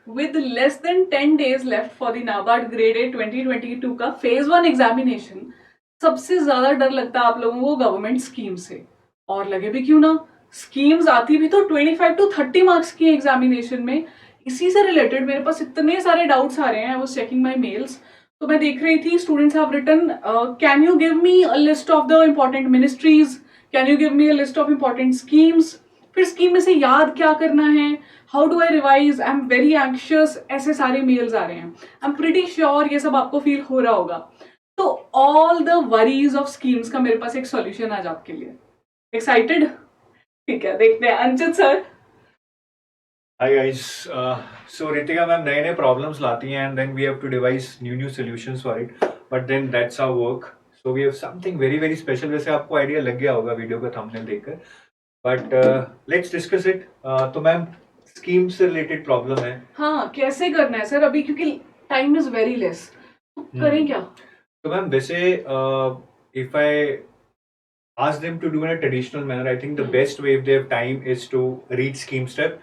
with less than 10 days left for the NABARD Grade A 2022 का Phase 1 examination, सबसे ज्यादा डर लगता है आप लोगों को गवर्नमेंट स्कीम से। और लगे भी क्यों ना, स्कीम्स आती भी तो 25 to 30 मार्क्स की एग्जामिनेशन में। इसी से रिलेटेड मेरे पास इतने सारे डाउट्स आ रहे हैं। I was checking my mails, तो मैं देख रही थी students have written, can you give me a list of the important ministries, can you give me a list of important schemes, फिर स्कीम में से याद क्या करना है, how do I revise, I am very anxious, ऐसे सारे mails आ रहे हैं। आई एम प्रिटी श्योर ये सब आपको फील हो रहा होगा। तो all the worries of schemes का मेरे पास एक सॉल्यूशन आज आपके लिए। एक्साइटेड? ठीक है, देखते हैं Anchit sir. Hi guys, so Ritika ma'am नए नए problems लाती हैं and then we have to devise new solutions for it, but then that's our work. So we have something very special. वैसे आपको idea लग गया होगा वीडियो का thumbnail देखकर, but let's discuss it. तो मैम स्कीम से रिलेटेड प्रॉब्लम है। हाँ, कैसे करना है सर अभी, क्योंकि टाइम इज वेरी लेस, करें क्या? तो मैम वैसे if I ask them to do in a traditional manner, I think the best way if they have time is to read scheme step,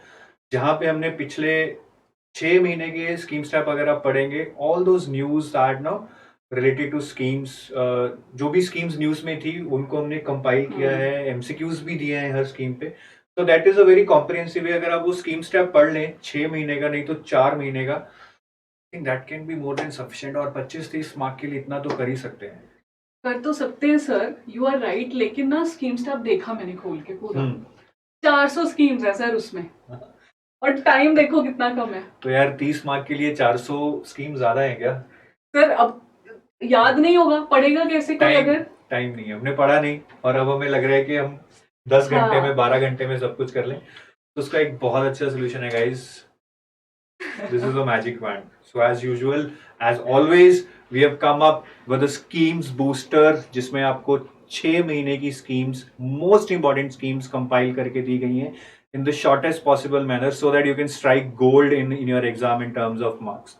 जहाँ पे हमने पिछले 6 महीने के स्कीम स्टेप अगर आप पढ़ेंगे, all those news that know related to schemes, जो भी स्कीम्स न्यूज में थी उनको हमने कंपाइल किया है, एमसीक्यूज भी दिए हैं हर स्कीम पे। तो that is a very comprehensive way. अगर आप वो स्कीम स्टेप पढ़ लें 6 महीने का, नहीं तो 4 महीने का, I think that can be more than sufficient. और 25-30 मार्क के लिए इतना तो कर ही सकते हैं। कर तो सकते हैं सर, यू आर राइट, लेकिन ना स्कीम स्टेप देखा मैंने खोल के पूरा, 400 स्कीम्स है सर उसमें, और टाइम देखो कितना कम है। तो यार 30 मार्क के लिए 400 स्कीम ज्यादा है क्या सर? अब याद नहीं होगा, पढ़ेगा कैसे कोई अगर? टाइम नहीं है, हमने पढ़ा नहीं, और अब हमें लग रहा है कि हम 10 घंटे में 12 घंटे में सब कुछ कर लें। तो उसका एक बहुत अच्छा सोल्यूशन है guys, this is a magic wand. So as usual, as always, we have come up with a schemes booster, जिसमें आपको 6 महीने की schemes, most important schemes compile करके दी गई हैं in the shortest possible manner so that you can strike gold in your exam in terms of marks.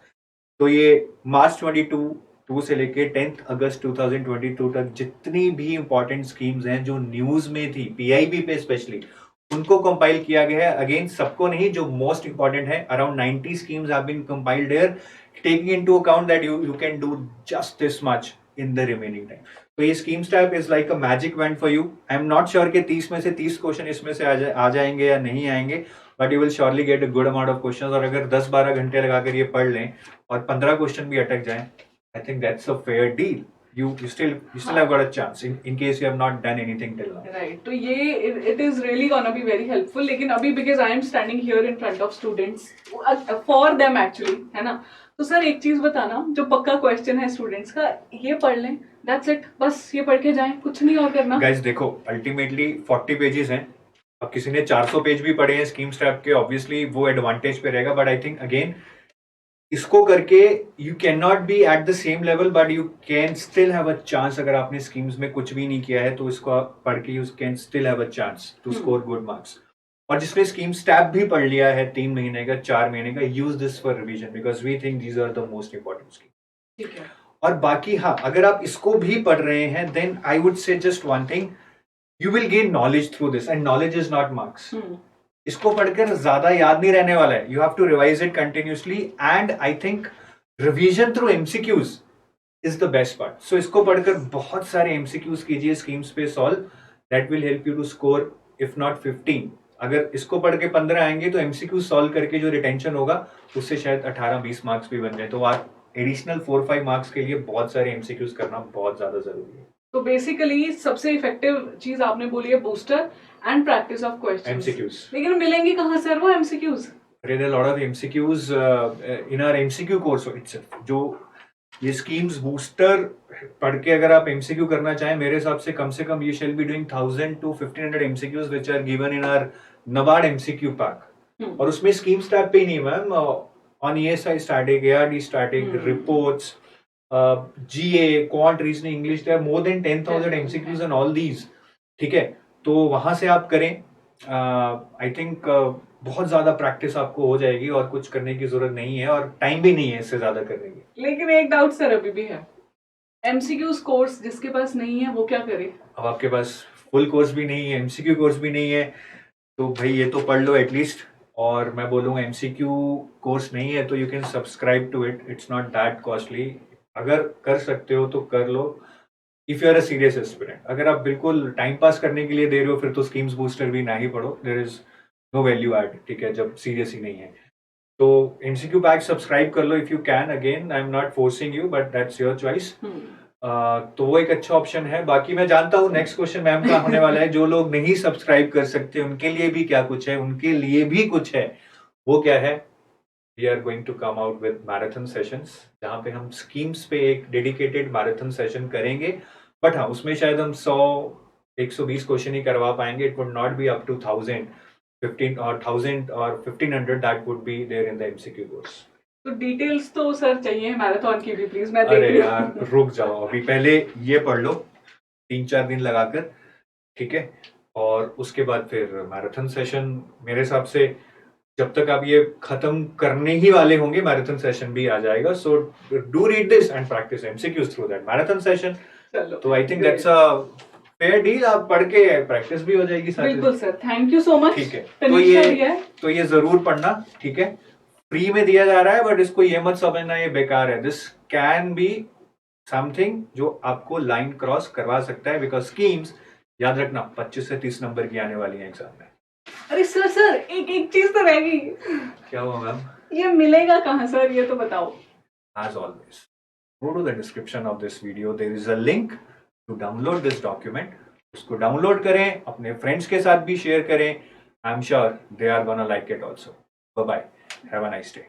तो ये मार्च 22 से लेके 10 अगस्त 2022 तक जितनी भी इंपॉर्टेंट स्कीम्स हैं जो न्यूज में थी, पीआईबी पे स्पेशली, उनको कंपाइल किया गया है। अगेन सबको नहीं, जो मोस्ट इंपॉर्टेंट है, around 90 schemes have been compiled here, taking into account that you can do just this much in the remaining time. तो ये scheme step is like a magic wand for you. I am not sure कि 30 में से 30 question इसमें से आ जाएंगे या नहीं आएंगे, but you will surely get a good amount of questions. और अगर 10-12 घंटे लगाकर ये पढ़ लें और 15 क्वेश्चन भी अटक जाएं, I think that's a fair deal. You still have got a chance in case you have not done anything till now. Right. तो ये it is really gonna be very helpful. लेकिन अभी because I am standing here in front of students for them actually, है ना? तो sir एक चीज बताना, जो पक्का क्वेश्चन है स्टूडेंट्स का, ये पढ़ लें, दैट्स इट, बस ये पढ़ के जाएं, कुछ नहीं और करना। गाइस देखो, अल्टीमेटली 40 पेजेस हैं। अब किसी ने 400 पेज भी पढ़े हैं स्कीम स्टैप के, ऑब्वियसली वो एडवांटेज पे रहेगा, बट आई थिंक अगेन इसको करके you can not be at the same level, but you can still have a chance. अगर आपने स्कीम्स में कुछ भी नहीं किया है तो इसको पढ़ के you can still have a chance to score good marks. और जिसने स्कीम स्टैप भी पढ़ लिया है 3 महीने का, 4 महीने का, use this for revision because we think these are the most important scheme. ठीक है। और बाकी हाँ, अगर आप इसको भी पढ़ रहे हैं, then I would say just one thing, you will gain knowledge through this, and knowledge is not marks. इसको पढ़कर ज्यादा याद नहीं रहने वाला है, you have to revise it continuously, and I think revision through MCQs is the best part. So इसको पढ़कर बहुत सारे एमसीक्यूज कीजिए स्कीम्स पे solve, that will help you to score if not 15। अगर इसको पढ़ के 15 आएंगे तो एमसीक्यू सॉल्व करके जो रिटेंशन होगा उससे शायद 18-20 मार्क्स भी बन जाए। तो आप एडिशनल 4-5 मार्क्स के लिए बहुत सारे एमसीक्यूज करना बहुत ज्यादा जरूरी है। तो बेसिकली सबसे इफेक्टिव चीज आपने बोली है booster and practice of questions, MCQs. लेकिन मिलेंगे कहाँ सर वो MCQs? There are a lot of MCQs in our MCQ course itself. जो ये स्कीम्स बूस्टर पढ़ के अगर आप MCQ करना चाहें, मेरे हिसाब से कम you shall be doing 1000 to 1500 MCQs which are given in our NABARD MCQ pack. और उसमें स्कीम स्टैप पे ही नहीं ma'am, on ESI static, ARD static, reports, GA, quant, reasoning, English, there are more than 10,000 MCQs and all these. ठीक है, तो वहां से आप करें, आई थिंक बहुत ज्यादा प्रैक्टिस आपको हो जाएगी और कुछ करने की जरूरत नहीं है, और टाइम भी नहीं है इससे ज्यादा करने की। लेकिन एक डाउट सर अभी भी है, एमसीक्यूज कोर्स जिसके पास नहीं है वो क्या करे? अब आपके पास फुल कोर्स भी नहीं है, एमसीक्यू कोर्स भी नहीं है, तो भाई ये तो पढ़ लो एटलीस्ट, और मैं बोलूँगा एमसीक्यू कोर्स नहीं है तो you can subscribe to it, it's not that costly. अगर कर सकते हो तो कर लो, if you are a serious aspirant. अगर आप बिल्कुल टाइम पास करने के लिए दे रहे हो फिर तो स्कीम्स बूस्टर भी ना ही पढ़ो, there is no value add, ठीक है, जब सीरियस ही नहीं है। तो एमसीक्यू पैक सब्सक्राइब कर लो if you can, again I am not forcing you but that's your choice. तो वो एक अच्छा ऑप्शन है। बाकी मैं जानता हूँ नेक्स्ट क्वेश्चन मैम का होने वाला है, जो लोग नहीं सब्सक्राइब कर सकते उनके लिए भी क्या कुछ है, उनके लिए भी कुछ है। वो क्या है? We are going to come out with marathon sessions, जहाँ पे हम स्कीम्स पे एक डेडिकेटेड मैराथन सेशन करेंगे। बट हाँ, उसमें शायद हम 120 क्वेश्चन ही करवा पाएंगे। It would not be up to 1000 और 1500 that would be there in the MCQ course. तो डिटेल्स तो सर चाहिए मैराथन की भी प्लीज, मैं देख अरे रही हूँ। यार रुक जाओ, अभी पहले ये पढ़ लो 3-4 दिन लगाकर, ठीक है, और उसके बाद फिर मैराथन सेशन। मेरे हिसाब से जब तक आप ये खत्म करने ही वाले होंगे मैराथन सेशन भी आ जाएगा। So do read this and practice MCQs through that marathon session. चलो, तो I think that's a fair deal, आप पढ़ के प्रैक्टिस भी हो जाएगी साथ में। बिल्कुल sir, thank you so much. ठीक है, तनीषा तो ये जरूर पढ़ना, ठीक है। फ्री में दिया जा रहा है बट इसको ये मत समझना ये बेकार है। दिस कैन बी समथिंग जो आपको लाइन क्रॉस करवा सकता है, बिकॉज स्कीम्स याद रखना 25 से 30 नंबर की आने वाली है एग्जाम में। अरे सर एक चीज तो रह गई। क्या हुआ मैम? ये मिलेगा कहाँ सर, ये तो बताओ। As always, go to the description of this video. There is a link to download this document. उसको डाउनलोड करें, अपने फ्रेंड्स के साथ भी शेयर करें। I am sure they are gonna like it also. Bye bye, have a nice day.